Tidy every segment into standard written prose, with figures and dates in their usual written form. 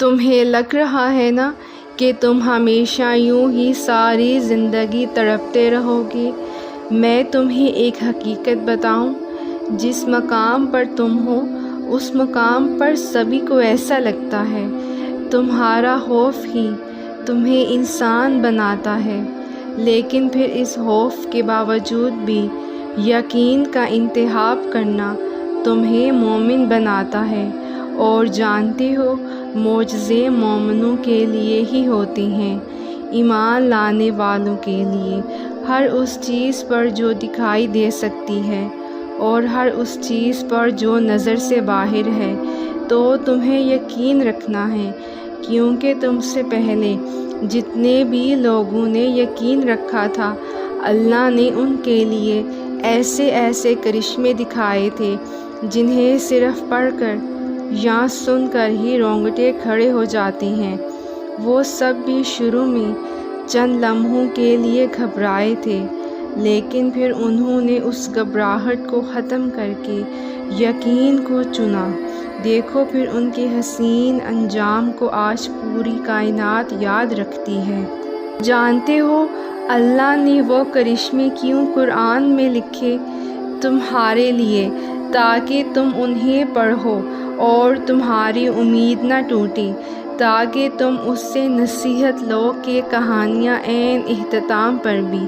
تمہیں لگ رہا ہے نا کہ تم ہمیشہ یوں ہی ساری زندگی تڑپتے رہو گے؟ میں تمہیں ایک حقیقت بتاؤں، جس مقام پر تم ہو اس مقام پر سبھی کو ایسا لگتا ہے۔ تمہارا خوف ہی تمہیں انسان بناتا ہے، لیکن پھر اس خوف کے باوجود بھی یقین کا انتخاب کرنا تمہیں مومن بناتا ہے۔ اور جانتے ہو، معجزے مومنوں کے لیے ہی ہوتے ہیں، ایمان لانے والوں کے لیے۔ ہر اس چیز پر جو دکھائی دے سکتی ہے اور ہر اس چیز پر جو نظر سے باہر ہے، تو تمہیں یقین رکھنا ہے، کیونکہ تم سے پہلے جتنے بھی لوگوں نے یقین رکھا تھا، اللہ نے ان کے لیے ایسے ایسے کرشمے دکھائے تھے جنہیں صرف پڑھ کر یا سن کر ہی رونگٹے کھڑے ہو جاتے ہیں۔ وہ سب بھی شروع میں چند لمحوں کے لیے گھبرائے تھے، لیکن پھر انہوں نے اس گھبراہٹ کو ختم کر کے یقین کو چنا۔ دیکھو پھر ان کے حسین انجام کو آج پوری کائنات یاد رکھتی ہے۔ جانتے ہو اللہ نے وہ کرشمے کیوں قرآن میں لکھے؟ تمہارے لیے، تاکہ تم انہیں پڑھو اور تمہاری امید نہ ٹوٹے، تاکہ تم اس سے نصیحت لو کہ کہانیاں عین اختتام پر بھی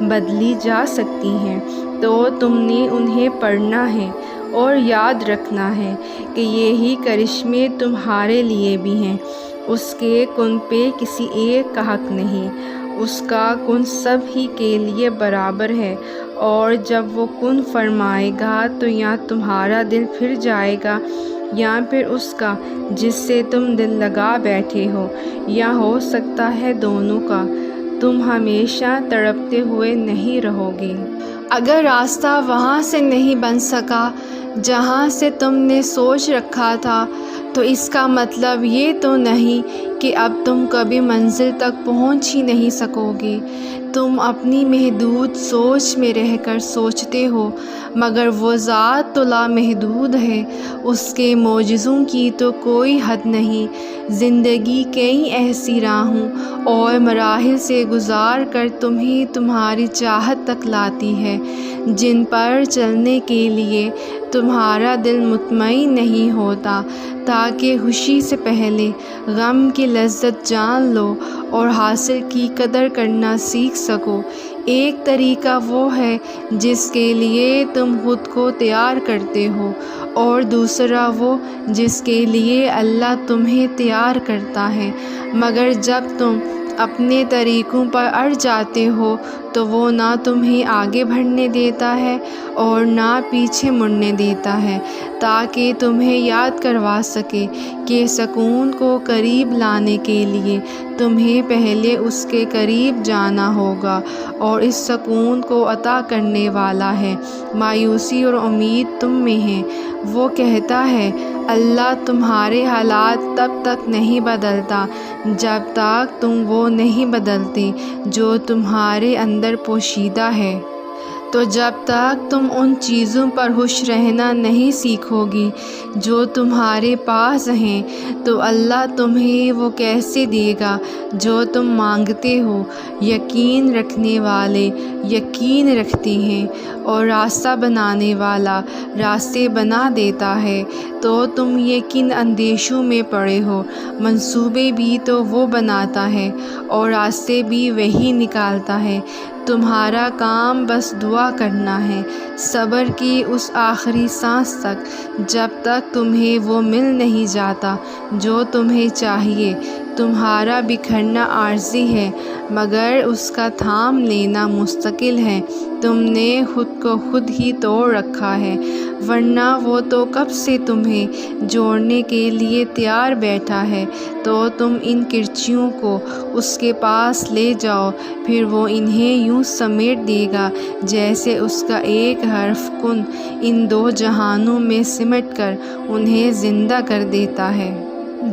بدلی جا سکتی ہیں۔ تو تم نے انہیں پڑھنا ہے اور یاد رکھنا ہے کہ یہی کرشمے تمہارے لیے بھی ہیں۔ اس کے کن پہ کسی ایک کا حق نہیں، اس کا کن سب ہی کے لیے برابر ہے، اور جب وہ کن فرمائے گا تو یا تمہارا دل پھر جائے گا یا پھر اس کا جس سے تم دل لگا بیٹھے ہو، یا ہو سکتا ہے دونوں کا۔ تم ہمیشہ تڑپتے ہوئے نہیں رہو گے۔ اگر راستہ وہاں سے نہیں بن سکا جہاں سے تم نے سوچ رکھا تھا، تو اس کا مطلب یہ تو نہیں کہ اب تم کبھی منزل تک پہنچ ہی نہیں سکو گے۔ تم اپنی محدود سوچ میں رہ کر سوچتے ہو، مگر وہ ذات تو لامحدود ہے، اس کے معجزوں کی تو کوئی حد نہیں۔ زندگی کئی ایسی راہوں اور مراحل سے گزار کر تمہیں تمہاری چاہت تک لاتی ہے، جن پر چلنے کے لیے تمہارا دل مطمئن نہیں ہوتا، تاکہ خوشی سے پہلے غم کی لذت جان لو اور حاصل کی قدر کرنا سیکھ سکو۔ ایک طریقہ وہ ہے جس کے لیے تم خود کو تیار کرتے ہو، اور دوسرا وہ جس کے لیے اللہ تمہیں تیار کرتا ہے، مگر جب تم اپنے طریقوں پر اڑ جاتے ہو تو وہ نہ تمہیں آگے بڑھنے دیتا ہے اور نہ پیچھے مڑنے دیتا ہے، تاکہ تمہیں یاد کروا سکے کہ سکون کو قریب لانے کے لیے تمہیں پہلے اس کے قریب جانا ہوگا، اور اس سکون کو عطا کرنے والا ہے۔ مایوسی اور امید تم میں ہے۔ وہ کہتا ہے، اللہ تمہارے حالات تب تک نہیں بدلتا جب تک تم وہ نہیں بدلتے جو تمہارے اندر پوشیدہ ہے۔ تو جب تک تم ان چیزوں پر خوش رہنا نہیں سیکھو گی جو تمہارے پاس ہیں، تو اللہ تمہیں وہ کیسے دے گا جو تم مانگتے ہو؟ یقین رکھنے والے یقین رکھتے ہیں، اور راستہ بنانے والا راستے بنا دیتا ہے۔ تو تم یہ کن اندیشوں میں پڑے ہو؟ منصوبے بھی تو وہ بناتا ہے اور راستے بھی وہی نکالتا ہے۔ تمہارا کام بس دعا کرنا ہے، صبر کی اس آخری سانس تک، جب تک تمہیں وہ مل نہیں جاتا جو تمہیں چاہیے۔ تمہارا بکھرنا عارضی ہے، مگر اس کا تھام لینا مستقل ہے۔ تم نے خود کو خود ہی توڑ رکھا ہے، ورنہ وہ تو کب سے تمہیں جوڑنے کے لیے تیار بیٹھا ہے۔ تو تم ان کرچیوں کو اس کے پاس لے جاؤ، پھر وہ انہیں یوں سمیٹ دے گا جیسے اس کا ایک حرف کن ان دو جہانوں میں سمٹ کر انہیں زندہ کر دیتا ہے۔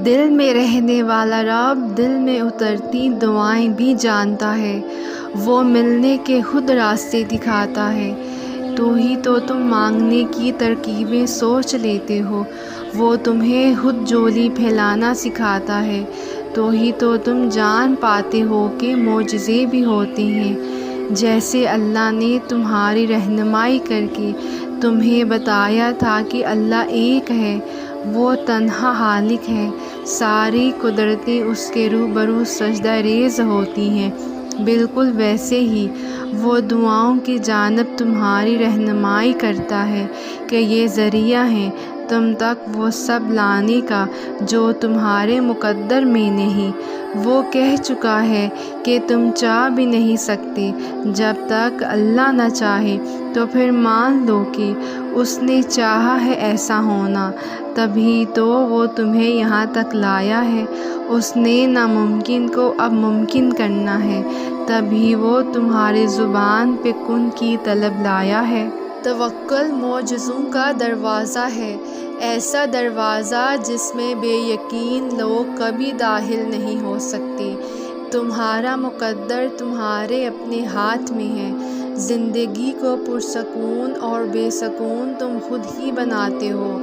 دل میں رہنے والا رب دل میں اترتی دعائیں بھی جانتا ہے، وہ ملنے کے خود راستے دکھاتا ہے۔ تو ہی تو تم مانگنے کی ترکیبیں سوچ لیتے ہو، وہ تمہیں خود جولی پھیلانا سکھاتا ہے، تو ہی تو تم جان پاتے ہو کہ معجزے بھی ہوتے ہیں۔ جیسے اللہ نے تمہاری رہنمائی کر کے تمہیں بتایا تھا کہ اللہ ایک ہے، وہ تنہا خالق ہے، ساری قدرتیں اس کے روبرو سجدہ ریز ہوتی ہیں، بالکل ویسے ہی وہ دعاؤں کی جانب تمہاری رہنمائی کرتا ہے کہ یہ ذریعہ ہیں تم تک وہ سب لانے کا جو تمہارے مقدر میں نہیں۔ وہ کہہ چکا ہے کہ تم چاہ بھی نہیں سکتے جب تک اللہ نہ چاہے، تو پھر مان لو کہ اس نے چاہا ہے ایسا ہونا، تبھی تو وہ تمہیں یہاں تک لایا ہے۔ اس نے ناممکن کو اب ممکن کرنا ہے، تبھی وہ تمہاری زبان پہ کن کی طلب لایا ہے۔ توکل معجزوں کا دروازہ ہے، ایسا دروازہ جس میں بے یقین لوگ کبھی داخل نہیں ہو سکتے۔ تمہارا مقدر تمہارے اپنے ہاتھ میں ہے، زندگی کو پرسکون اور بے سکون تم خود ہی بناتے ہو۔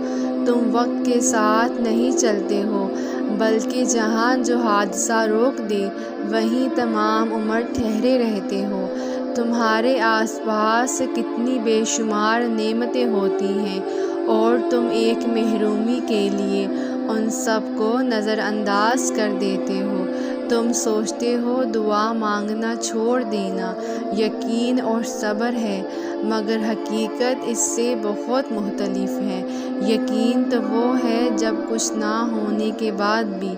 تم وقت کے ساتھ نہیں چلتے ہو، بلکہ جہاں جو حادثہ روک دے وہیں تمام عمر ٹھہرے رہتے ہو۔ تمہارے آس پاس کتنی بے شمار نعمتیں ہوتی ہیں اور تم ایک محرومی کے لیے ان سب کو نظر انداز کر دیتے ہو۔ تم سوچتے ہو دعا مانگنا چھوڑ دینا یقین اور صبر ہے، مگر حقیقت اس سے بہت مختلف ہے۔ یقین تو وہ ہے جب کچھ نہ ہونے کے بعد بھی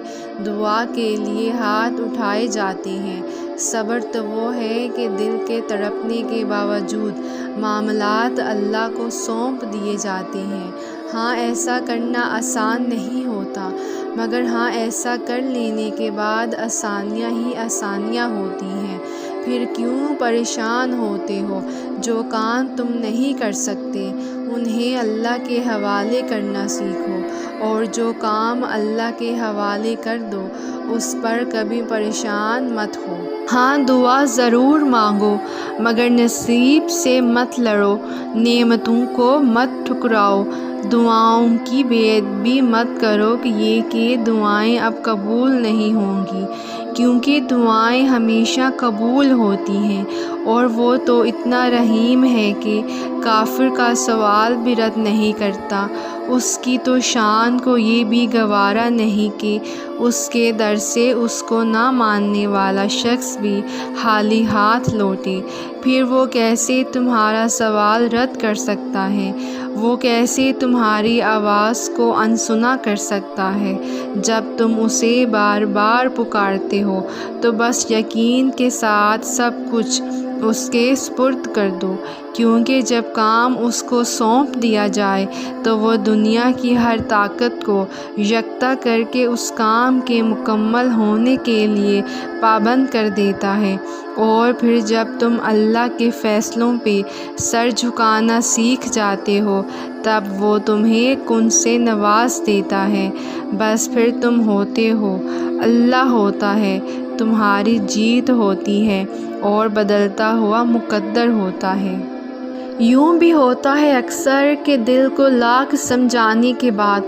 دعا کے لیے ہاتھ اٹھائے جاتے ہیں۔ صبر تو وہ ہے کہ دل کے تڑپنے کے باوجود معاملات اللہ کو سونپ دیے جاتے ہیں۔ ہاں، ایسا کرنا آسان نہیں ہوتا، مگر ہاں ایسا کر لینے کے بعد آسانیاں ہی آسانیاں ہوتی ہیں۔ پھر کیوں پریشان ہوتے ہو؟ جو کام تم نہیں کر سکتے انہیں اللہ کے حوالے کرنا سیکھو، اور جو کام اللہ کے حوالے کر دو اس پر کبھی پریشان مت ہو۔ ہاں، دعا ضرور مانگو، مگر نصیب سے مت لڑو، نعمتوں کو مت ٹھکراؤ، دعاؤں کی بے ادبی مت کرو کہ یہ کہ دعائیں اب قبول نہیں ہوں گی، کیونکہ دعائیں ہمیشہ قبول ہوتی ہیں، اور وہ تو اتنا رحیم ہے کہ کافر کا سوال بھی رد نہیں کرتا۔ اس کی تو شان کو یہ بھی گوارا نہیں کہ اس کے در سے اس کو نہ ماننے والا شخص بھی خالی ہاتھ لوٹے۔ پھر وہ کیسے تمہارا سوال رد کر سکتا ہے؟ وہ کیسے تمہاری آواز کو انسنا کر سکتا ہے؟ جب تم اسے بار بار پکارتے ہو تو بس یقین کے ساتھ سب کچھ اس کے سپرد کر دو، کیونکہ جب کام اس کو سونپ دیا جائے تو وہ دنیا کی ہر طاقت کو یکجا کر کے اس کام کے مکمل ہونے کے لیے پابند کر دیتا ہے۔ اور پھر جب تم اللہ کے فیصلوں پہ سر جھکانا سیکھ جاتے ہو تب وہ تمہیں کن سے نواز دیتا ہے۔ بس پھر تم ہوتے ہو، اللہ ہوتا ہے، تمہاری جیت ہوتی ہے اور بدلتا ہوا مقدر ہوتا ہے۔ یوں بھی ہوتا ہے اکثر کہ دل کو لاکھ سمجھانے کے بعد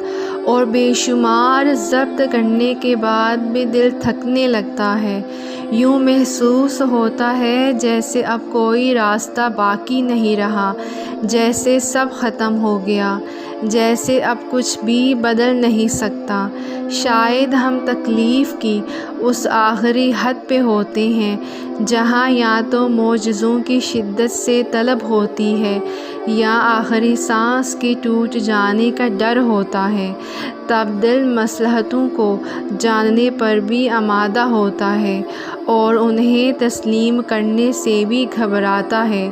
اور بے شمار ضبط کرنے کے بعد بھی دل تھکنے لگتا ہے۔ یوں محسوس ہوتا ہے جیسے اب کوئی راستہ باقی نہیں رہا، جیسے سب ختم ہو گیا، جیسے اب کچھ بھی بدل نہیں سکتا۔ شاید ہم تکلیف کی اس آخری حد پہ ہوتے ہیں جہاں یا تو معجزوں کی شدت سے طلب ہوتی ہے یا آخری سانس کے ٹوٹ جانے کا ڈر ہوتا ہے۔ تب دل مصلحتوں کو جاننے پر بھی آمادہ ہوتا ہے اور انہیں تسلیم کرنے سے بھی گھبراتا ہے،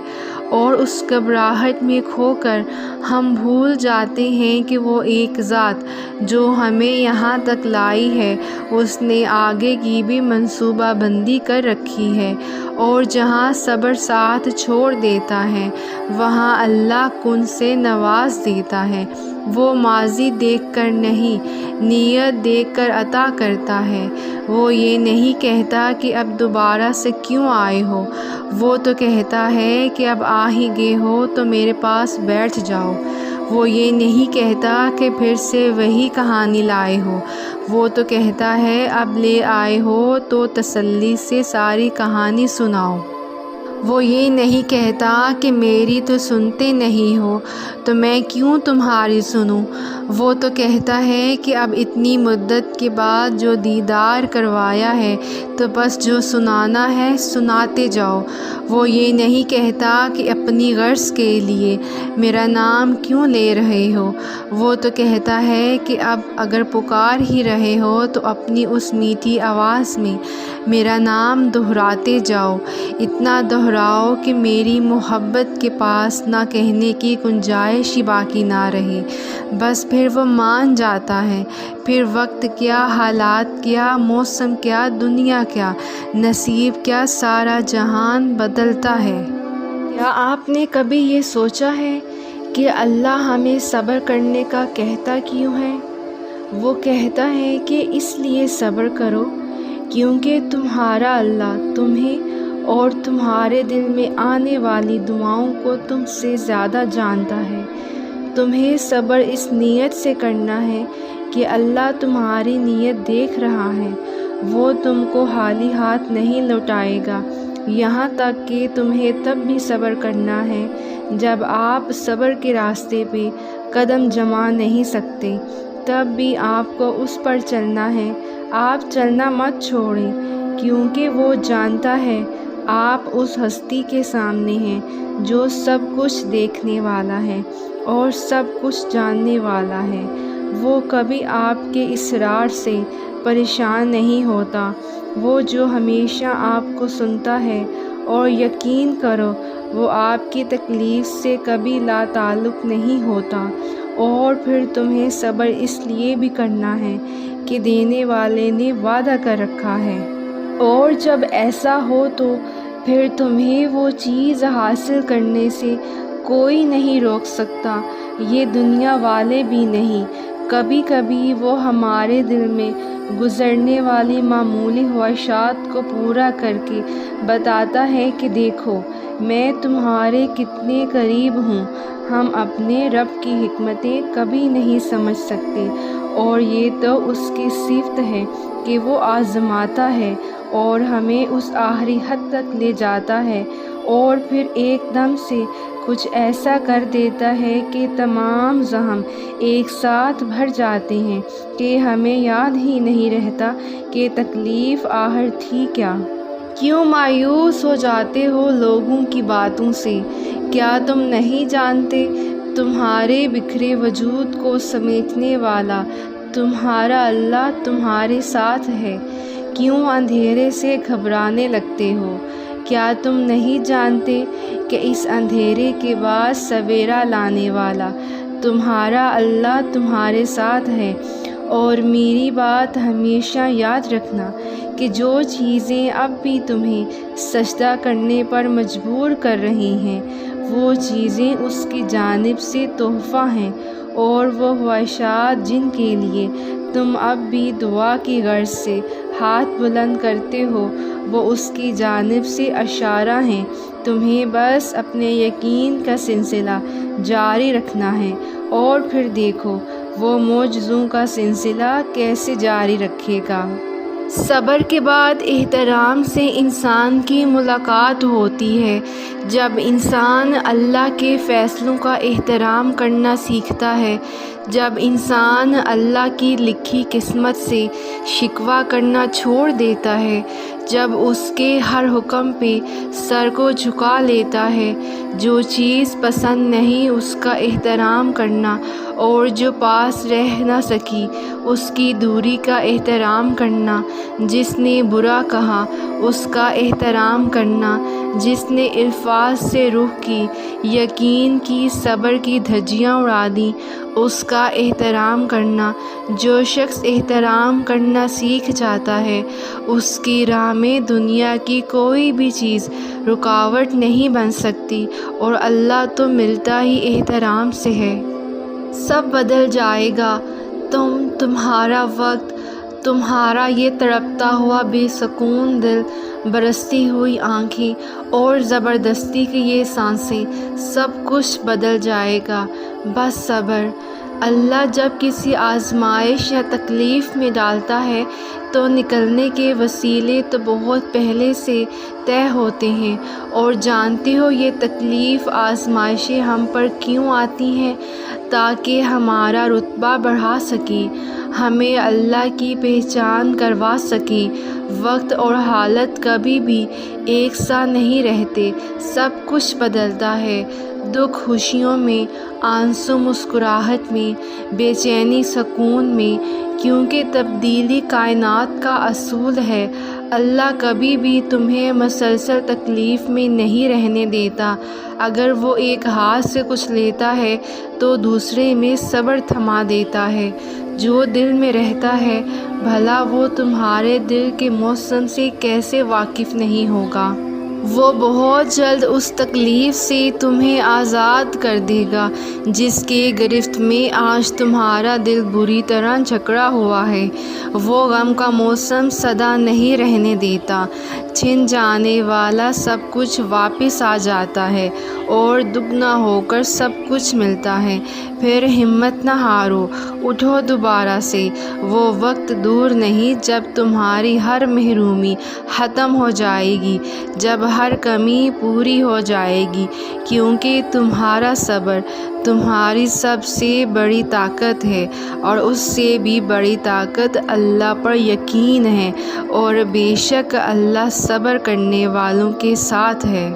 اور اس گھبراہٹ میں کھو کر ہم بھول جاتے ہیں کہ وہ ایک ذات جو ہمیں یہاں تک لائی ہے اس نے آگے کی بھی منصوبہ بندی کر رکھی ہے، اور جہاں صبر ساتھ چھوڑ دیتا ہے وہاں اللہ کن سے نواز دیتا ہے۔ وہ ماضی دیکھ کر نہیں، نیت دیکھ کر عطا کرتا ہے۔ وہ یہ نہیں کہتا کہ اب دوبارہ سے کیوں آئے ہو، وہ تو کہتا ہے کہ اب آ ہی گئے ہو تو میرے پاس بیٹھ جاؤ۔ وہ یہ نہیں کہتا کہ پھر سے وہی کہانی لائے ہو، وہ تو کہتا ہے اب لے آئے ہو تو تسلی سے ساری کہانی سناؤ۔ وہ یہ نہیں کہتا کہ میری تو سنتے نہیں ہو تو میں کیوں تمہاری سنوں، وہ تو کہتا ہے کہ اب اتنی مدت کے بعد جو دیدار کروایا ہے تو بس جو سنانا ہے سناتے جاؤ۔ وہ یہ نہیں کہتا کہ اپنی غرض کے لیے میرا نام کیوں لے رہے ہو، وہ تو کہتا ہے کہ اب اگر پکار ہی رہے ہو تو اپنی اس میٹھی آواز میں میرا نام دہراتے جاؤ، اتنا دہراؤ کہ میری محبت کے پاس نہ کہنے کی گنجائش ہی باقی نہ رہے، بس پھر وہ مان جاتا ہے۔ پھر وقت کیا، حالات کیا، موسم کیا، دنیا کیا، نصیب کیا، سارا جہان بدلتا ہے۔ کیا آپ نے کبھی یہ سوچا ہے کہ اللہ ہمیں صبر کرنے کا کہتا کیوں ہے؟ وہ کہتا ہے کہ اس لیے صبر کرو کیونکہ تمہارا اللہ تمہیں اور تمہارے دل میں آنے والی دعاؤں کو تم سے زیادہ جانتا ہے۔ تمہیں صبر اس نیت سے کرنا ہے کہ اللہ تمہاری نیت دیکھ رہا ہے، وہ تم کو خالی ہاتھ نہیں لوٹائے گا۔ یہاں تک کہ تمہیں تب بھی صبر کرنا ہے جب آپ صبر کے راستے پہ قدم جما نہیں سکتے، تب بھی آپ کو اس پر چلنا ہے۔ آپ چلنا مت چھوڑیں کیونکہ وہ جانتا ہے آپ اس ہستی کے سامنے ہیں جو سب کچھ دیکھنے والا ہے اور سب کچھ جاننے والا ہے۔ وہ کبھی آپ کے اصرار سے پریشان نہیں ہوتا، وہ جو ہمیشہ آپ کو سنتا ہے، اور یقین کرو وہ آپ کی تکلیف سے کبھی لا تعلق نہیں ہوتا۔ اور پھر تمہیں صبر اس لیے بھی کرنا ہے کہ دینے والے نے وعدہ کر رکھا ہے، اور جب ایسا ہو تو پھر تمہیں وہ چیز حاصل کرنے سے کوئی نہیں روک سکتا، یہ دنیا والے بھی نہیں۔ کبھی کبھی وہ ہمارے دل میں گزرنے والی معمولی خواہشات کو پورا کر کے بتاتا ہے کہ دیکھو میں تمہارے کتنے قریب ہوں۔ ہم اپنے رب کی حکمتیں کبھی نہیں سمجھ سکتے، اور یہ تو اس کی صفت ہے کہ وہ آزماتا ہے اور ہمیں اس آخری حد تک لے جاتا ہے، اور پھر ایک دم سے کچھ ایسا کر دیتا ہے کہ تمام زخم ایک ساتھ بھر جاتے ہیں کہ ہمیں یاد ہی نہیں رہتا کہ تکلیف آخر تھی کیا۔ کیوں مایوس ہو جاتے ہو لوگوں کی باتوں سے؟ کیا تم نہیں جانتے تمہارے بکھرے وجود کو سمیٹنے والا تمہارا اللہ تمہارے ساتھ ہے؟ کیوں اندھیرے سے گھبرانے لگتے ہو؟ کیا تم نہیں جانتے کہ اس اندھیرے کے بعد سویرا لانے والا تمہارا اللہ تمہارے ساتھ ہے؟ اور میری بات ہمیشہ یاد رکھنا کہ جو چیزیں اب بھی تمہیں سجدہ کرنے پر مجبور کر رہی ہیں وہ چیزیں اس کی جانب سے تحفہ ہیں، اور وہ خواہشات جن کے لیے تم اب بھی دعا کی غرض سے ہاتھ بلند کرتے ہو وہ اس کی جانب سے اشارہ ہیں۔ تمہیں بس اپنے یقین کا سلسلہ جاری رکھنا ہے، اور پھر دیکھو وہ معجزوں کا سلسلہ کیسے جاری رکھے گا۔ صبر کے بعد احترام سے انسان کی ملاقات ہوتی ہے۔ جب انسان اللہ کے فیصلوں کا احترام کرنا سیکھتا ہے، جب انسان اللہ کی لکھی قسمت سے شکوہ کرنا چھوڑ دیتا ہے، جب اس کے ہر حکم پہ سر کو جھکا لیتا ہے، جو چیز پسند نہیں اس کا احترام کرنا، اور جو پاس رہ نہ سکی اس کی دوری کا احترام کرنا، جس نے برا کہا اس کا احترام کرنا، جس نے الفاظ سے روح کی، یقین کی، صبر کی دھجیاں اڑا دیں اس کا احترام کرنا۔ جو شخص احترام کرنا سیکھ جاتا ہے اس کی راہ میں دنیا کی کوئی بھی چیز رکاوٹ نہیں بن سکتی، اور اللہ تو ملتا ہی احترام سے ہے۔ سب بدل جائے گا، تمہارا وقت، تمہارا یہ تڑپتا ہوا بے سکون دل، برستی ہوئی آنکھیں اور زبردستی کی یہ سانسیں، سب کچھ بدل جائے گا۔ بس صبر۔ اللہ جب کسی آزمائش یا تکلیف میں ڈالتا ہے تو نکلنے کے وسیلے تو بہت پہلے سے طے ہوتے ہیں، اور جانتے ہو یہ تکلیف آزمائشیں ہم پر کیوں آتی ہیں؟ تاکہ ہمارا رتبہ بڑھا سکے، ہمیں اللہ کی پہچان کروا سکے۔ وقت اور حالت کبھی بھی ایک سا نہیں رہتے، سب کچھ بدلتا ہے، دکھ خوشیوں میں، آنسو مسکراہٹ میں، بے چینی سکون میں، کیونکہ تبدیلی کائنات کا اصول ہے۔ اللہ کبھی بھی تمہیں مسلسل تکلیف میں نہیں رہنے دیتا۔ اگر وہ ایک ہاتھ سے کچھ لیتا ہے تو دوسرے میں صبر تھما دیتا ہے۔ جو دل میں رہتا ہے بھلا وہ تمہارے دل کے موسم سے کیسے واقف نہیں ہوگا؟ وہ بہت جلد اس تکلیف سے تمہیں آزاد کر دے گا جس کے گرفت میں آج تمہارا دل بری طرح جکڑا ہوا ہے۔ وہ غم کا موسم سدا نہیں رہنے دیتا، چھن جانے والا سب کچھ واپس آ جاتا ہے اور دگنا ہو کر سب کچھ ملتا ہے۔ پھر ہمت نہ ہارو، اٹھو دوبارہ سے۔ وہ وقت دور نہیں جب تمہاری ہر محرومی ختم ہو جائے گی، جب ہر کمی پوری ہو جائے گی، کیونکہ تمہارا صبر تمہاری سب سے بڑی طاقت ہے، اور اس سے بھی بڑی طاقت اللہ پر یقین ہے، اور بے شک اللہ صبر کرنے والوں کے ساتھ ہے۔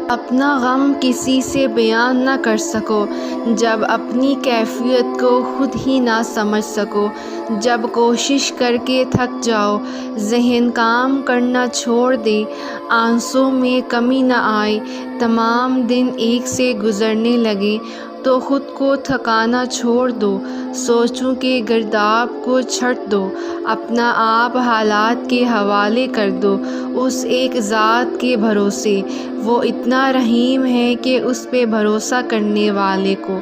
اپنا غم کسی سے بیان نہ کر سکو، جب اپنی کیفیت کو خود ہی نہ سمجھ سکو، جب کوشش کر کے تھک جاؤ، ذہن کام کرنا چھوڑ دے، آنسوں میں کمی نہ آئے، تمام دن ایک سے گزرنے لگے، تو خود کو تھکانا چھوڑ دو، سوچوں کے گرداب کو چھٹ دو، اپنا آپ حالات کے حوالے کر دو اس ایک ذات کے بھروسے۔ وہ اتنا رحیم ہے کہ اس پہ بھروسہ کرنے والے کو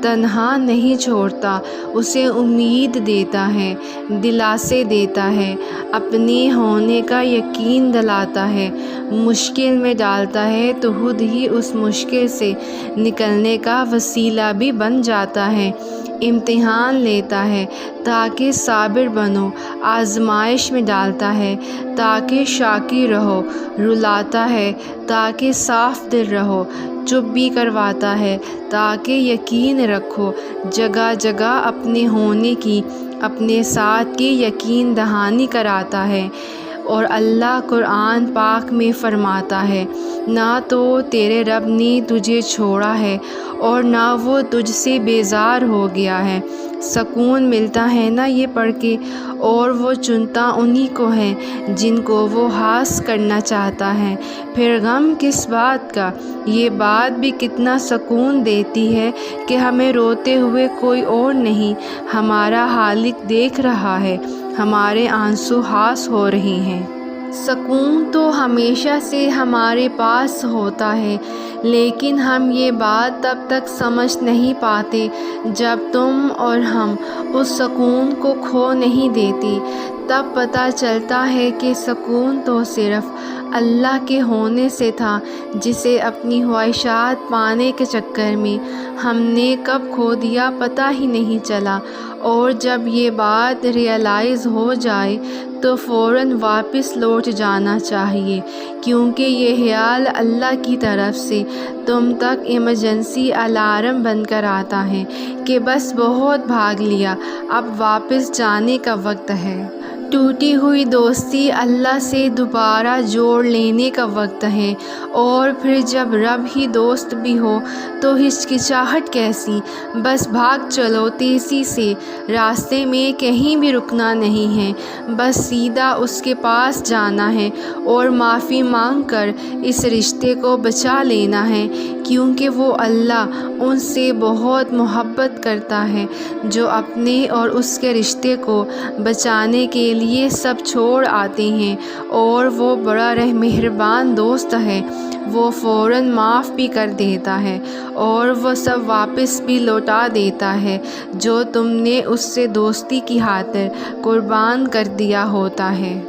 تنہا نہیں چھوڑتا، اسے امید دیتا ہے، دلاسے دیتا ہے، اپنے ہونے کا یقین دلاتا ہے، مشکل میں ڈالتا ہے تو خود ہی اس مشکل سے نکلنے کا وسیلہ بھی بن جاتا ہے، امتحان لیتا ہے تاکہ صابر بنو، آزمائش میں ڈالتا ہے تاکہ شاکر رہو، رلاتا ہے تاکہ صاف دل رہو، چپ بھی کرواتا ہے تاکہ یقین رکھو، جگہ جگہ اپنے ہونے کی، اپنے ساتھ کی یقین دہانی کراتا ہے۔ اور اللہ قرآن پاک میں فرماتا ہے، نہ تو تیرے رب نے تجھے چھوڑا ہے اور نہ وہ تجھ سے بیزار ہو گیا ہے۔ سکون ملتا ہے نا یہ پڑھ کے، اور وہ چنتا انہی کو ہے جن کو وہ ہاس کرنا چاہتا ہے۔ پھر غم کس بات کا؟ یہ بات بھی کتنا سکون دیتی ہے کہ ہمیں روتے ہوئے کوئی اور نہیں، ہمارا خالق دیکھ رہا ہے، ہمارے آنسو ہاس ہو رہے ہیں۔ سکون تو ہمیشہ سے ہمارے پاس ہوتا ہے، لیکن ہم یہ بات تب تک سمجھ نہیں پاتے جب تم اور ہم اس سکون کو کھو نہیں دیتے۔ تب پتہ چلتا ہے کہ سکون تو صرف اللہ کے ہونے سے تھا، جسے اپنی خواہشات پانے کے چکر میں ہم نے کب کھو دیا پتہ ہی نہیں چلا۔ اور جب یہ بات ریئلائز ہو جائے تو فوراً واپس لوٹ جانا چاہیے، کیونکہ یہ خیال اللہ کی طرف سے تم تک ایمرجنسی الارم بن کر آتا ہے کہ بس بہت بھاگ لیا، اب واپس جانے کا وقت ہے۔ ٹوٹی ہوئی دوستی اللہ سے دوبارہ جوڑ لینے کا وقت ہے، اور پھر جب رب ہی دوست بھی ہو تو ہچکچاہٹ کیسی؟ بس بھاگ چلو تیزی سے، راستے میں کہیں بھی رکنا نہیں ہے، بس سیدھا اس کے پاس جانا ہے اور معافی مانگ کر اس رشتے کو بچا لینا ہے، کیونکہ وہ اللہ ان سے بہت محبت کرتا ہے جو اپنے اور اس کے رشتے کو بچانے کے لیے سب چھوڑ آتے ہیں، اور وہ بڑا مہربان دوست ہے، وہ فوراً معاف بھی کر دیتا ہے اور وہ سب واپس بھی لوٹا دیتا ہے جو تم نے اس سے دوستی کی خاطر قربان کر دیا ہوتا ہے۔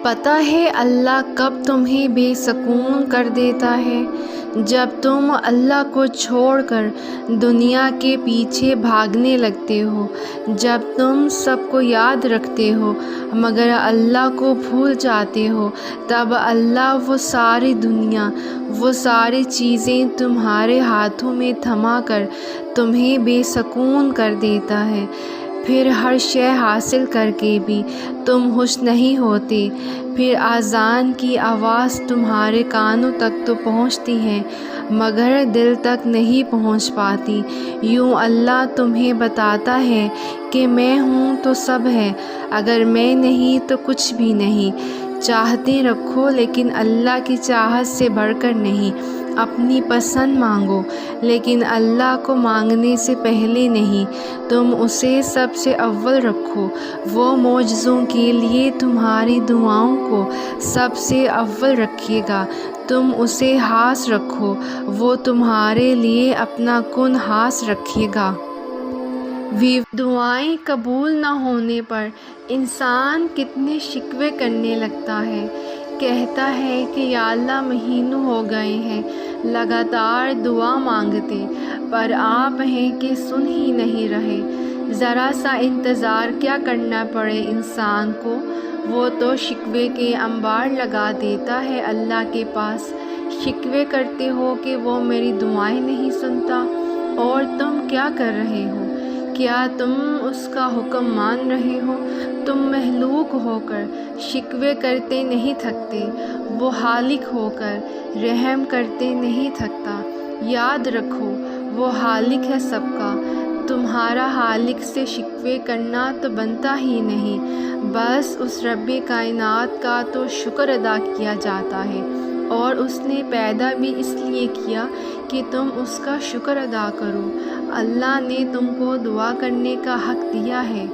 پتہ ہے اللہ کب تمہیں بے سکون کر دیتا ہے؟ جب تم اللہ کو چھوڑ کر دنیا کے پیچھے بھاگنے لگتے ہو، جب تم سب کو یاد رکھتے ہو مگر اللہ کو بھول جاتے ہو، تب اللہ وہ ساری دنیا، وہ ساری چیزیں تمہارے ہاتھوں میں تھما کر تمہیں بے سکون کر دیتا ہے۔ پھر ہر شے حاصل کر کے بھی تم خوش نہیں ہوتے، پھر اذان کی آواز تمہارے کانوں تک تو پہنچتی ہے مگر دل تک نہیں پہنچ پاتی۔ یوں اللہ تمہیں بتاتا ہے کہ میں ہوں تو سب ہے، اگر میں نہیں تو کچھ بھی نہیں۔ چاہتے رکھو لیکن اللہ کی چاہت سے بڑھ کر نہیں، اپنی پسند مانگو لیکن اللہ کو مانگنے سے پہلے نہیں، تم اسے سب سے اول رکھو، وہ معجزوں کے لیے تمہاری دعاؤں کو سب سے اول رکھے گا، تم اسے خاص رکھو، وہ تمہارے لیے اپنا کن خاص رکھے گا۔ دعائیں قبول نہ ہونے پر انسان کتنے شکوے کرنے لگتا ہے، کہتا ہے کہ یا اللہ مہینوں ہو گئے ہیں لگاتار دعا مانگتے، پر آپ ہیں کہ سن ہی نہیں رہے۔ ذرا سا انتظار کیا کرنا پڑے انسان کو، وہ تو شکوے کے انبار لگا دیتا ہے اللہ کے پاس۔ شکوے کرتے ہو کہ وہ میری دعائیں نہیں سنتا، اور تم کیا کر رہے ہو؟ کیا تم اس کا حکم مان رہے ہو؟ تم مخلوق ہو کر شکوے کرتے نہیں تھکتے، وہ خالق ہو کر رحم کرتے نہیں تھکتا۔ یاد رکھو وہ خالق ہے سب کا، تمہارا خالق سے شکوے کرنا تو بنتا ہی نہیں، بس اس رب کائنات کا تو شکر ادا کیا جاتا ہے، اور اس نے پیدا بھی اس لیے کیا کہ تم اس کا شکر ادا کرو۔ اللہ نے تم کو دعا کرنے کا حق دیا ہے،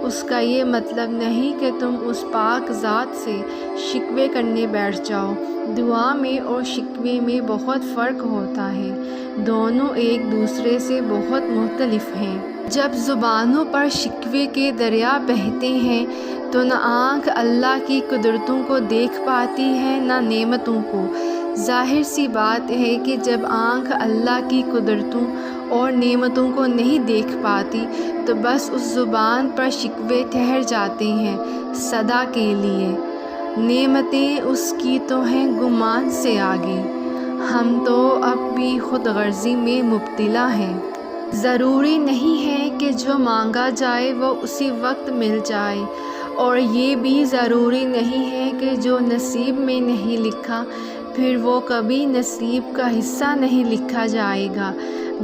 اس کا یہ مطلب نہیں کہ تم اس پاک ذات سے شکوے کرنے بیٹھ جاؤ۔ دعا میں اور شکوے میں بہت فرق ہوتا ہے، دونوں ایک دوسرے سے بہت مختلف ہیں۔ جب زبانوں پر شکوے کے دریا بہتے ہیں تو نہ آنکھ اللہ کی قدرتوں کو دیکھ پاتی ہے نہ نعمتوں کو۔ ظاہر سی بات ہے کہ جب آنکھ اللہ کی قدرتوں اور نعمتوں کو نہیں دیکھ پاتی تو بس اس زبان پر شکوے ٹھہر جاتے ہیں صدا کے لیے۔ نعمتیں اس کی تو ہیں گمان سے آگے، ہم تو اب بھی خود غرضی میں مبتلا ہیں۔ ضروری نہیں ہے کہ جو مانگا جائے وہ اسی وقت مل جائے، اور یہ بھی ضروری نہیں ہے کہ جو نصیب میں نہیں لکھا پھر وہ کبھی نصیب کا حصہ نہیں لکھا جائے گا۔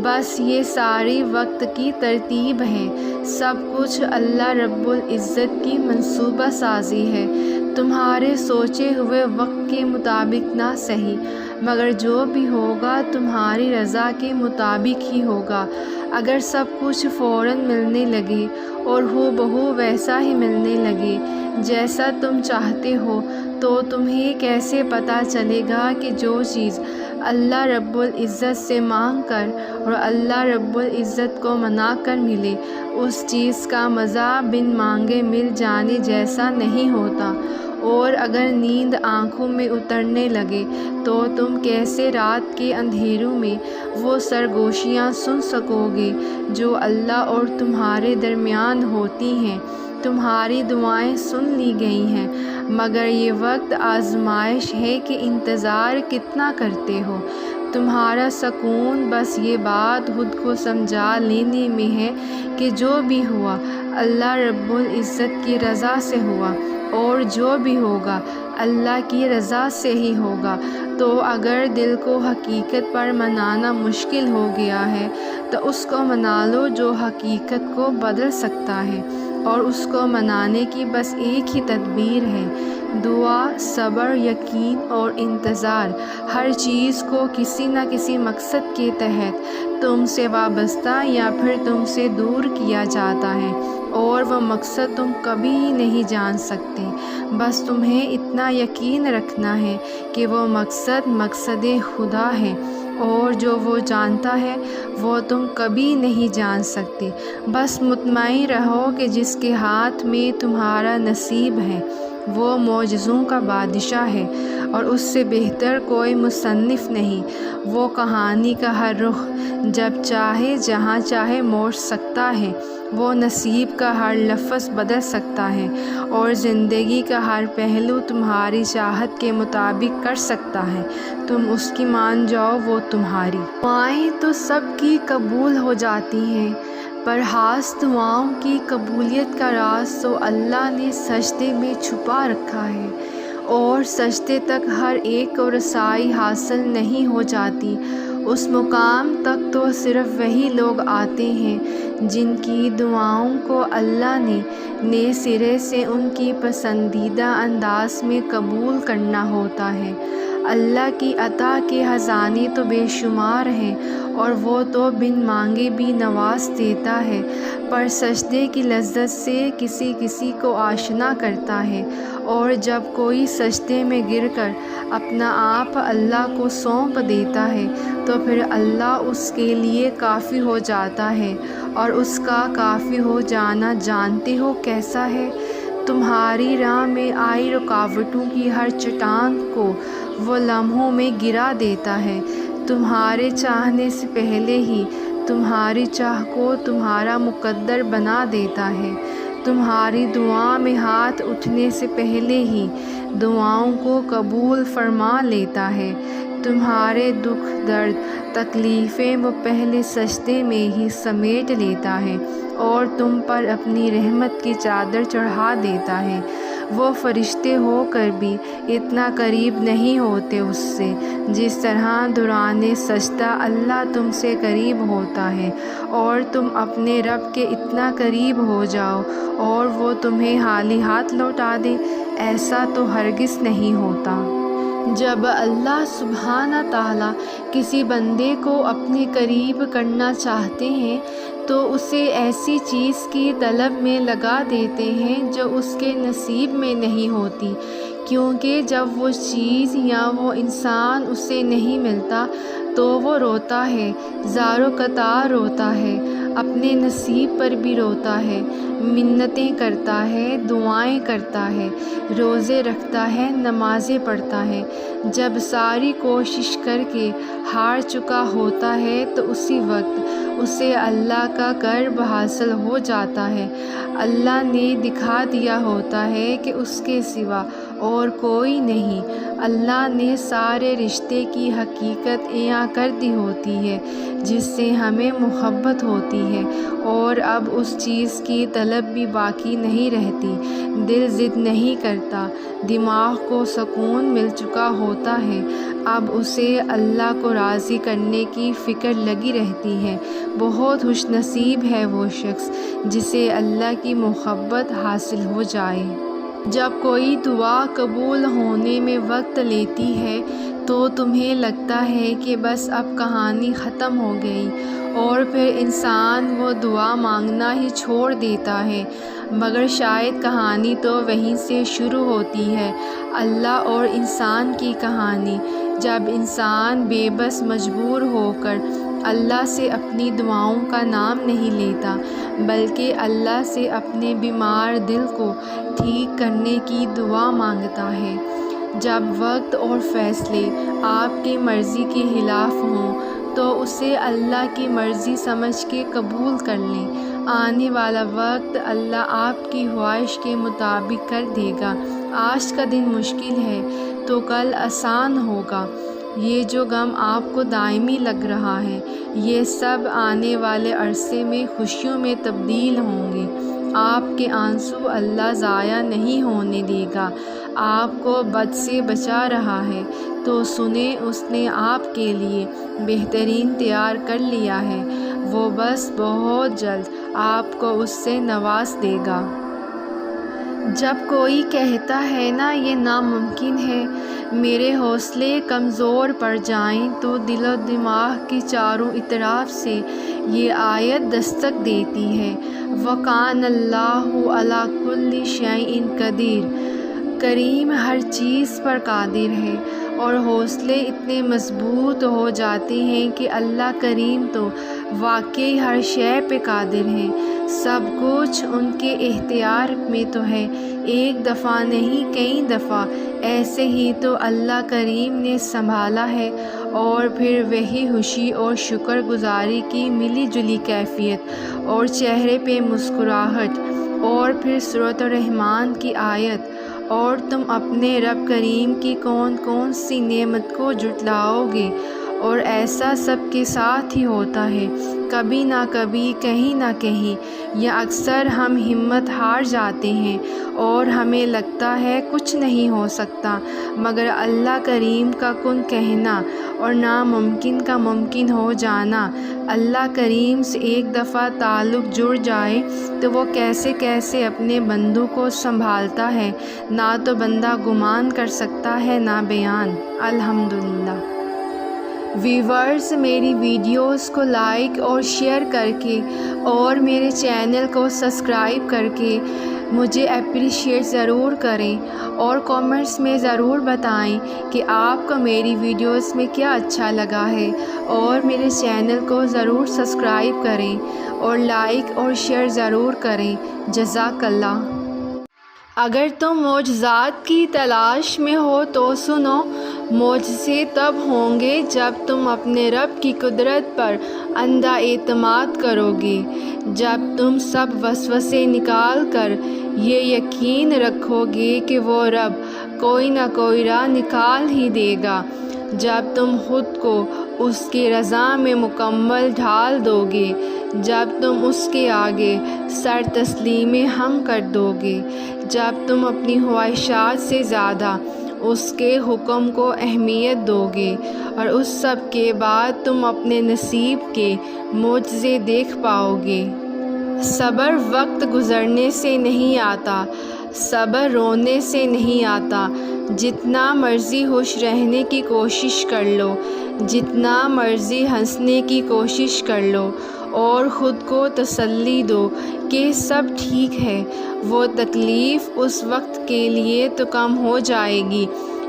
بس یہ ساری وقت کی ترتیب ہے، سب کچھ اللہ رب العزت کی منصوبہ سازی ہے، تمہارے سوچے ہوئے وقت کے مطابق نہ صحیح مگر جو بھی ہوگا تمہاری رضا کے مطابق ہی ہوگا۔ اگر سب کچھ فوراً ملنے لگے اور ہو بہو ویسا ہی ملنے لگے جیسا تم چاہتے ہو تو تمہیں کیسے پتہ چلے گا کہ جو چیز اللہ رب العزت سے مانگ کر اور اللہ رب العزت کو منا کر ملے، اس چیز کا مزہ بن مانگے مل جانے جیسا نہیں ہوتا۔ اور اگر نیند آنکھوں میں اترنے لگے تو تم کیسے رات کے اندھیروں میں وہ سرگوشیاں سن سکو گے جو اللہ اور تمہارے درمیان ہوتی ہیں؟ تمہاری دعائیں سن لی گئی ہیں، مگر یہ وقت آزمائش ہے کہ انتظار کتنا کرتے ہو۔ تمہارا سکون بس یہ بات خود کو سمجھا لینے میں ہے کہ جو بھی ہوا اللہ رب العزت کی رضا سے ہوا، اور جو بھی ہوگا اللہ کی رضا سے ہی ہوگا۔ تو اگر دل کو حقیقت پر منانا مشکل ہو گیا ہے تو اس کو منا لو جو حقیقت کو بدل سکتا ہے۔ اور اس کو منانے کی بس ایک ہی تدبیر ہے، دعا، صبر، یقین اور انتظار۔ ہر چیز کو کسی نہ کسی مقصد کے تحت تم سے وابستہ یا پھر تم سے دور کیا جاتا ہے، اور وہ مقصد تم کبھی نہیں جان سکتے۔ بس تمہیں اتنا یقین رکھنا ہے کہ وہ مقصد خدا ہے، اور جو وہ جانتا ہے وہ تم کبھی نہیں جان سکتے۔ بس مطمئن رہو کہ جس کے ہاتھ میں تمہارا نصیب ہے وہ معجزوں کا بادشاہ ہے، اور اس سے بہتر کوئی مصنف نہیں۔ وہ کہانی کا ہر رخ جب چاہے جہاں چاہے موڑ سکتا ہے، وہ نصیب کا ہر لفظ بدل سکتا ہے، اور زندگی کا ہر پہلو تمہاری چاہت کے مطابق کر سکتا ہے۔ تم اس کی مان جاؤ، وہ تمہاری دعائیں تو سب کی قبول ہو جاتی ہیں، پر خاص دعاؤں کی قبولیت کا راز تو اللہ نے سجدے میں چھپا رکھا ہے، اور سجدے تک ہر ایک کو رسائی حاصل نہیں ہو جاتی۔ اس مقام تک تو صرف وہی لوگ آتے ہیں جن کی دعاؤں کو اللہ نے نئے سرے سے ان کی پسندیدہ انداز میں قبول کرنا ہوتا ہے۔ اللہ کی عطا کے خزانے تو بے شمار ہیں، اور وہ تو بن مانگے بھی نواز دیتا ہے، پر سجدے کی لذت سے کسی کسی کو آشنا کرتا ہے، اور جب کوئی سجدے میں گر کر اپنا آپ اللہ کو سونپ دیتا ہے تو پھر اللہ اس کے لیے کافی ہو جاتا ہے، اور اس کا کافی ہو جانا جانتے ہو کیسا ہے؟ تمہاری راہ میں آئی رکاوٹوں کی ہر چٹان کو وہ لمحوں میں گرا دیتا ہے، تمہارے چاہنے سے پہلے ہی تمہاری چاہ کو تمہارا مقدر بنا دیتا ہے، تمہاری دعا میں ہاتھ اٹھنے سے پہلے ہی دعاؤں کو قبول فرما لیتا ہے، تمہارے دکھ، درد، تکلیفیں وہ پہلے سجدے میں ہی سمیٹ لیتا ہے، اور تم پر اپنی رحمت کی چادر چڑھا دیتا ہے۔ وہ فرشتے ہو کر بھی اتنا قریب نہیں ہوتے اس سے، جس طرح دوران سجدہ اللہ تم سے قریب ہوتا ہے، اور تم اپنے رب کے اتنا قریب ہو جاؤ اور وہ تمہیں خالی ہاتھ لوٹا دے، ایسا تو ہرگز نہیں ہوتا۔ جب اللہ سبحانہ تعالیٰ کسی بندے کو اپنے قریب کرنا چاہتے ہیں تو اسے ایسی چیز کی طلب میں لگا دیتے ہیں جو اس کے نصیب میں نہیں ہوتی، کیونکہ جب وہ چیز یا وہ انسان اسے نہیں ملتا تو وہ روتا ہے، زار و قطار روتا ہے، اپنے نصیب پر بھی روتا ہے، منتیں کرتا ہے، دعائیں کرتا ہے، روزے رکھتا ہے، نمازیں پڑھتا ہے۔ جب ساری کوشش کر کے ہار چکا ہوتا ہے تو اسی وقت اسے اللہ کا قرب حاصل ہو جاتا ہے۔ اللہ نے دکھا دیا ہوتا ہے کہ اس کے سوا اور کوئی نہیں، اللہ نے سارے رشتے کی حقیقت عیاں کر دی ہوتی ہے جس سے ہمیں محبت ہوتی ہے، اور اب اس چیز کی طلب بھی باقی نہیں رہتی، دل ضد نہیں کرتا، دماغ کو سکون مل چکا ہوتا ہے، اب اسے اللہ کو راضی کرنے کی فکر لگی رہتی ہے۔ بہت خوش نصیب ہے وہ شخص جسے اللہ کی محبت حاصل ہو جائے۔ جب کوئی دعا قبول ہونے میں وقت لیتی ہے تو تمہیں لگتا ہے کہ بس اب کہانی ختم ہو گئی، اور پھر انسان وہ دعا مانگنا ہی چھوڑ دیتا ہے، مگر شاید کہانی تو وہیں سے شروع ہوتی ہے، اللہ اور انسان کی کہانی۔ جب انسان بے بس مجبور ہو کر اللہ سے اپنی دعاؤں کا نام نہیں لیتا بلکہ اللہ سے اپنے بیمار دل کو ٹھیک کرنے کی دعا مانگتا ہے، جب وقت اور فیصلے آپ کی مرضی کے خلاف ہوں تو اسے اللہ کی مرضی سمجھ کے قبول کر لیں، آنے والا وقت اللہ آپ کی خواہش کے مطابق کر دے گا۔ آج کا دن مشکل ہے تو کل آسان ہوگا، یہ جو غم آپ کو دائمی لگ رہا ہے یہ سب آنے والے عرصے میں خوشیوں میں تبدیل ہوں گے۔ آپ کے آنسو اللہ ضائع نہیں ہونے دے گا، آپ کو بد سے بچا رہا ہے تو سنیں اس نے آپ کے لیے بہترین تیار کر لیا ہے، وہ بس بہت جلد آپ کو اس سے نواز دے گا۔ جب کوئی کہتا ہے نا یہ ناممکن ہے، میرے حوصلے کمزور پڑ جائیں، تو دل و دماغ کی چاروں اطراف سے یہ آیت دستک دیتی ہے، وَكَانَ اللَّهُ عَلَىٰ كُلِّ شَيْءٍ قَدِيرٌ، کریم ہر چیز پر قادر ہے۔ اور حوصلے اتنے مضبوط ہو جاتے ہیں کہ اللہ کریم تو واقعی ہر شے پہ قادر ہے، سب کچھ ان کے اختیار میں تو ہے، ایک دفعہ نہیں کئی دفعہ، ایسے ہی تو اللہ کریم نے سنبھالا ہے۔ اور پھر وہی خوشی اور شکر گزاری کی ملی جلی کیفیت اور چہرے پہ مسکراہٹ، اور پھر سورۃ الرحمن کی آیت، اور تم اپنے رب کریم کی کون کون سی نعمت کو جھٹلاؤ گے، اور ایسا سب کے ساتھ ہی ہوتا ہے، کبھی نہ کبھی کہیں نہ کہیں، یا اکثر ہم ہمت ہار جاتے ہیں اور ہمیں لگتا ہے کچھ نہیں ہو سکتا، مگر اللہ کریم کا کن کہنا اور ناممکن کا ممکن ہو جانا، اللہ کریم سے ایک دفعہ تعلق جڑ جائے تو وہ کیسے کیسے اپنے بندوں کو سنبھالتا ہے، نہ تو بندہ گمان کر سکتا ہے نہ بیان۔ الحمدللہ۔ ویورز، میری ویڈیوز کو لائک اور شیئر کر کے اور میرے چینل کو سبسکرائب کر کے مجھے اپریشیٹ ضرور کریں، اور کامنٹس میں ضرور بتائیں کہ آپ کو میری ویڈیوز میں کیا اچھا لگا ہے، اور میرے چینل کو ضرور سبسکرائب کریں اور لائک اور شیئر ضرور کریں۔ جزاک اللہ۔ اگر تم معجزات کی تلاش میں ہو تو سنو، معجزے تب ہوں گے جب تم اپنے رب کی قدرت پر اندھا اعتماد کرو گے، جب تم سب وسوسے نکال کر یہ یقین رکھو گے کہ وہ رب کوئی نہ کوئی راہ نکال ہی دے گا، جب تم خود کو اس کی رضا میں مکمل ڈھال دو گے، جب تم اس کے آگے سر تسلیم ہم کر دو گے، جب تم اپنی خواہشات سے زیادہ اس کے حکم کو اہمیت دو گے، اور اس سب کے بعد تم اپنے نصیب کے معجزے دیکھ پاؤ گے۔ صبر وقت گزرنے سے نہیں آتا، صبر رونے سے نہیں آتا، جتنا مرضی خوش رہنے کی کوشش کر لو، جتنا مرضی ہنسنے کی کوشش کر لو، اور خود کو تسلی دو کہ سب ٹھیک ہے، وہ تکلیف اس وقت کے لیے تو کم ہو جائے گی،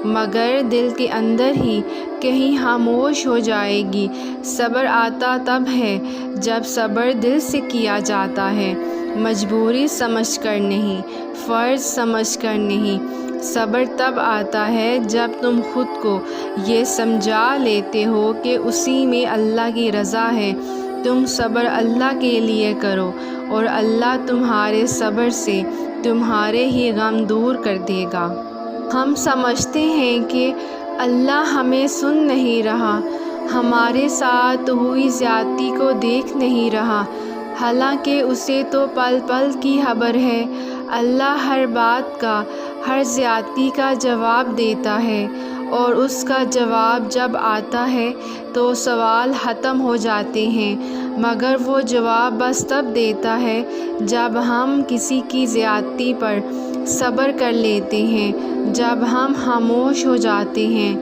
مگر دل کے اندر ہی کہیں خاموش ہو جائے گی۔ صبر آتا تب ہے جب صبر دل سے کیا جاتا ہے، مجبوری سمجھ کر نہیں، فرض سمجھ کر نہیں۔ صبر تب آتا ہے جب تم خود کو یہ سمجھا لیتے ہو کہ اسی میں اللہ کی رضا ہے، تم صبر اللہ کے لیے کرو، اور اللہ تمہارے صبر سے تمہارے ہی غم دور کر دے گا۔ ہم سمجھتے ہیں کہ اللہ ہمیں سن نہیں رہا، ہمارے ساتھ ہوئی زیادتی کو دیکھ نہیں رہا، حالانکہ اسے تو پل پل کی خبر ہے۔ اللہ ہر بات کا، ہر زیادتی کا جواب دیتا ہے، اور اس کا جواب جب آتا ہے تو سوال ختم ہو جاتے ہیں، مگر وہ جواب بس تب دیتا ہے جب ہم کسی کی زیادتی پر صبر کر لیتے ہیں، جب ہم خاموش ہو جاتے ہیں۔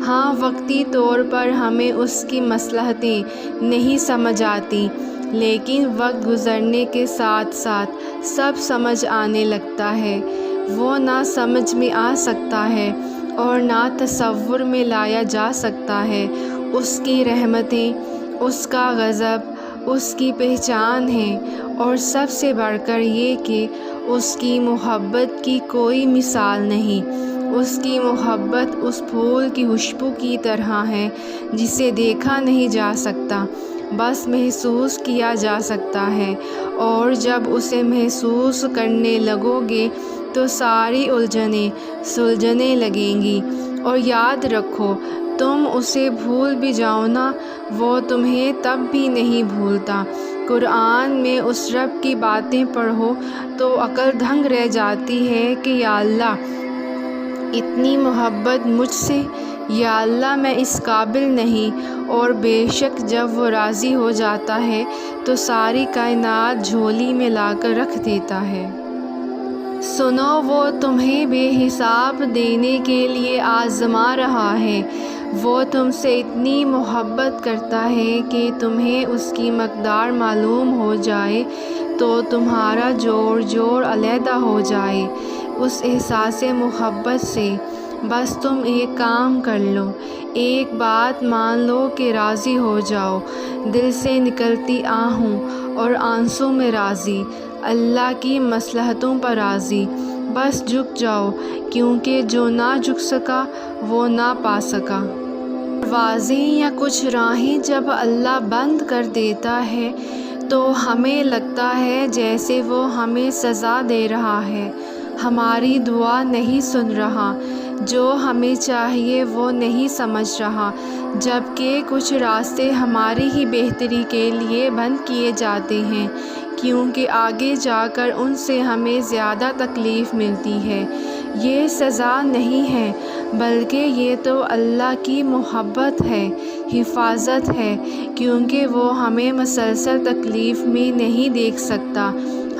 ہاں، وقتی طور پر ہمیں اس کی مصلحتیں نہیں سمجھ آتی، لیکن وقت گزرنے کے ساتھ ساتھ سب سمجھ آنے لگتا ہے۔ وہ نہ سمجھ میں آ سکتا ہے اور نہ تصور میں لایا جا سکتا ہے۔ اس کی رحمتیں، اس کا غضب اس کی پہچان ہے، اور سب سے بڑھ کر یہ کہ اس کی محبت کی کوئی مثال نہیں۔ اس کی محبت اس پھول کی خوشبو کی طرح ہے جسے دیکھا نہیں جا سکتا، بس محسوس کیا جا سکتا ہے، اور جب اسے محسوس کرنے لگو گے تو ساری الجھنیں سلجھنے لگیں گی۔ اور یاد رکھو، تم اسے بھول بھی جاؤ نا، وہ تمہیں تب بھی نہیں بھولتا۔ قرآن میں اس رب کی باتیں پڑھو تو عقل دنگ رہ جاتی ہے کہ یا اللہ، اتنی محبت مجھ سے یا اللہ میں اس قابل نہیں، اور بے شک جب وہ راضی ہو جاتا ہے تو ساری کائنات جھولی میں لا کر رکھ دیتا ہے۔ سنو، وہ تمہیں بے حساب دینے کے لیے آزما رہا ہے۔ وہ تم سے اتنی محبت کرتا ہے کہ تمہیں اس کی مقدار معلوم ہو جائے تو تمہارا جوڑ علیحدہ ہو جائے اس احساس محبت سے۔ بس تم ایک کام کر لو، ایک بات مان لو کہ راضی ہو جاؤ، دل سے نکلتی آہوں اور آنسوں میں راضی، اللہ کی مصلحتوں پر راضی۔ بس جھک جاؤ، کیونکہ جو نہ جھک سکا وہ نہ پا سکا۔ دروازے یا کچھ راہیں جب اللہ بند کر دیتا ہے تو ہمیں لگتا ہے جیسے وہ ہمیں سزا دے رہا ہے، ہماری دعا نہیں سن رہا، جو ہمیں چاہیے وہ نہیں سمجھ رہا، جبکہ کچھ راستے ہماری ہی بہتری کے لیے بند کیے جاتے ہیں، کیونکہ آگے جا کر ان سے ہمیں زیادہ تکلیف ملتی ہے۔ یہ سزا نہیں ہے، بلکہ یہ تو اللہ کی محبت ہے، حفاظت ہے، کیونکہ وہ ہمیں مسلسل تکلیف میں نہیں دیکھ سکتا۔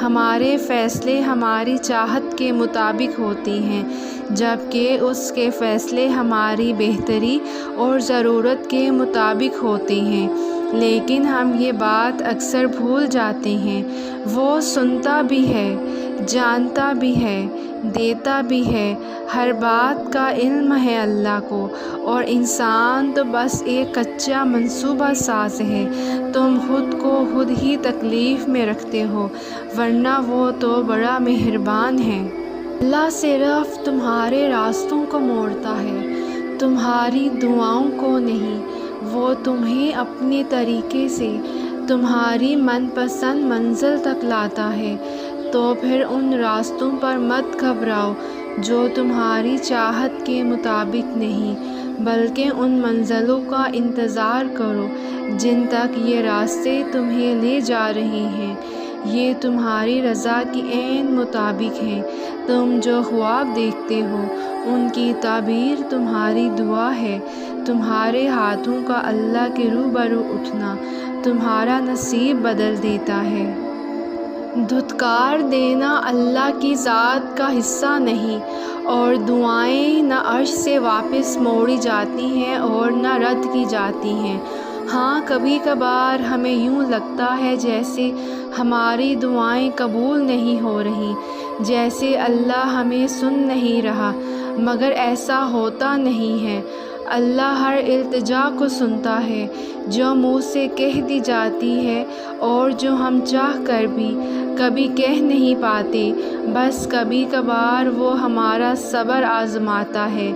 ہمارے فیصلے ہماری چاہت کے مطابق ہوتے ہیں، جبکہ اس کے فیصلے ہماری بہتری اور ضرورت کے مطابق ہوتے ہیں، لیکن ہم یہ بات اکثر بھول جاتے ہیں۔ وہ سنتا بھی ہے، جانتا بھی ہے، دیتا بھی ہے، ہر بات کا علم ہے اللہ کو، اور انسان تو بس ایک کچا منصوبہ ساز ہے۔ تم خود کو خود ہی تکلیف میں رکھتے ہو، ورنہ وہ تو بڑا مہربان ہے۔ اللہ صرف تمہارے راستوں کو موڑتا ہے، تمہاری دعاؤں کو نہیں۔ وہ تمہیں اپنے طریقے سے تمہاری من پسند منزل تک لاتا ہے، تو پھر ان راستوں پر مت گھبراؤ جو تمہاری چاہت کے مطابق نہیں، بلکہ ان منزلوں کا انتظار کرو جن تک یہ راستے تمہیں لے جا رہے ہیں۔ یہ تمہاری رضا کی عین مطابق ہیں۔ تم جو خواب دیکھتے ہو ان کی تعبیر تمہاری دعا ہے۔ تمہارے ہاتھوں کا اللہ کے روبرو اٹھنا تمہارا نصیب بدل دیتا ہے۔ دھتکار دینا اللہ کی ذات کا حصہ نہیں، اور دعائیں نہ عرش سے واپس موڑی جاتی ہیں اور نہ رد کی جاتی ہیں۔ ہاں، کبھی کبھار ہمیں یوں لگتا ہے جیسے ہماری دعائیں قبول نہیں ہو رہی، جیسے اللہ ہمیں سن نہیں رہا، مگر ایسا ہوتا نہیں ہے۔ اللہ ہر التجا کو سنتا ہے جو منہ سے کہہ دی جاتی ہے، اور جو ہم چاہ کر بھی کبھی کہہ نہیں پاتے۔ بس کبھی کبھار وہ ہمارا صبر آزماتا ہے،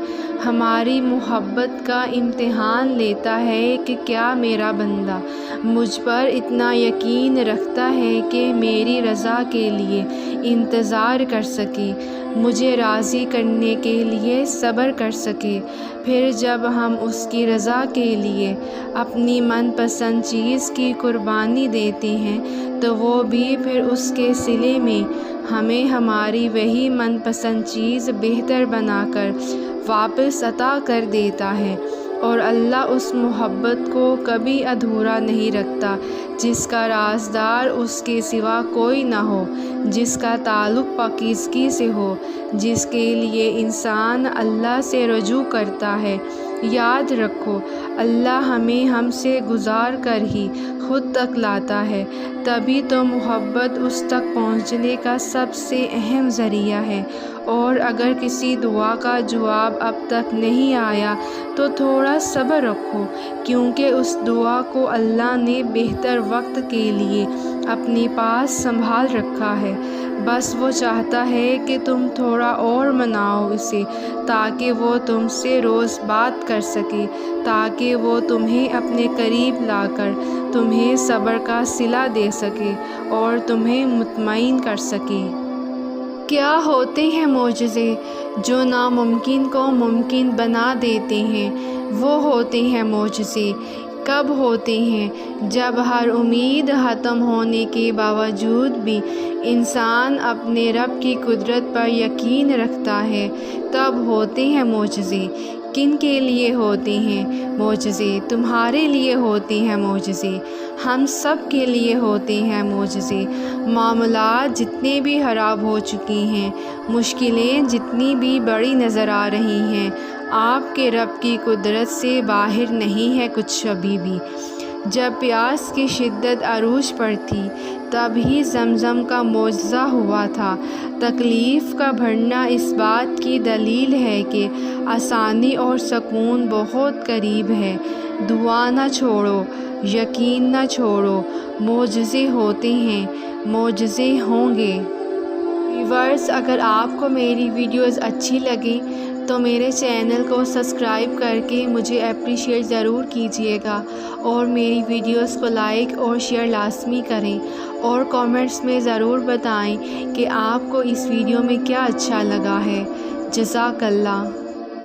ہماری محبت کا امتحان لیتا ہے کہ کیا میرا بندہ مجھ پر اتنا یقین رکھتا ہے کہ میری رضا کے لیے انتظار کر سکے، مجھے راضی کرنے کے لیے صبر کر سکے۔ پھر جب ہم اس کی رضا کے لیے اپنی من پسند چیز کی قربانی دیتے ہیں تو وہ بھی پھر اس کے صلے میں ہمیں ہماری وہی من پسند چیز بہتر بنا کر واپس عطا کر دیتا ہے۔ اور اللہ اس محبت کو کبھی ادھورا نہیں رکھتا جس کا رازدار اس کے سوا کوئی نہ ہو، جس کا تعلق پاکیزگی سے ہو، جس کے لیے انسان اللہ سے رجوع کرتا ہے۔ یاد رکھو، اللہ ہمیں ہم سے گزار کر ہی خود تک لاتا ہے، تبھی تو محبت اس تک پہنچنے کا سب سے اہم ذریعہ ہے۔ اور اگر کسی دعا کا جواب اب تک نہیں آیا تو تھوڑا صبر رکھو، کیونکہ اس دعا کو اللہ نے بہتر وقت کے لیے اپنے پاس سنبھال رکھا ہے۔ بس وہ چاہتا ہے کہ تم تھوڑا اور مناؤ اسے، تاکہ وہ تم سے روز بات کر سکے، تاکہ وہ تمہیں اپنے قریب لا کر تمہیں صبر کا صلہ دے سکے اور تمہیں مطمئن کر سکے۔ کیا ہوتے ہیں معجزے جو ناممکن کو ممکن بنا دیتے ہیں؟ وہ ہوتے ہیں معجزے کب ہوتے ہیں؟ جب ہر امید ختم ہونے کے باوجود بھی انسان اپنے رب کی قدرت پر یقین رکھتا ہے، تب ہوتے ہیں معجزے۔ کن کے لیے ہوتے ہیں معجزے؟ تمہارے لیے ہوتے ہیں معجزے، ہم سب کے لیے ہوتے ہیں معجزے۔ معاملات جتنے بھی خراب ہو چکی ہیں، مشکلیں جتنی بھی بڑی نظر آ رہی ہیں، آپ کے رب کی قدرت سے باہر نہیں ہے کچھ ابھی بھی۔ جب پیاس کی شدت عروج پر تھی تب ہی زمزم کا معجزہ ہوا تھا۔ تکلیف کا بڑھنا اس بات کی دلیل ہے کہ آسانی اور سکون بہت قریب ہے۔ دعا نہ چھوڑو، یقین نہ چھوڑو، معجزے ہوتے ہیں، معجزے ہوں گے۔ ویورز، اگر آپ کو میری ویڈیوز اچھی لگیں تو میرے چینل کو سبسکرائب کر کے مجھے اپریشیٹ ضرور کیجیے گا، اور میری ویڈیوز کو لائک اور شیئر لازمی کریں، اور کامنٹس میں ضرور بتائیں کہ آپ کو اس ویڈیو میں کیا اچھا لگا ہے۔ جزاک اللہ۔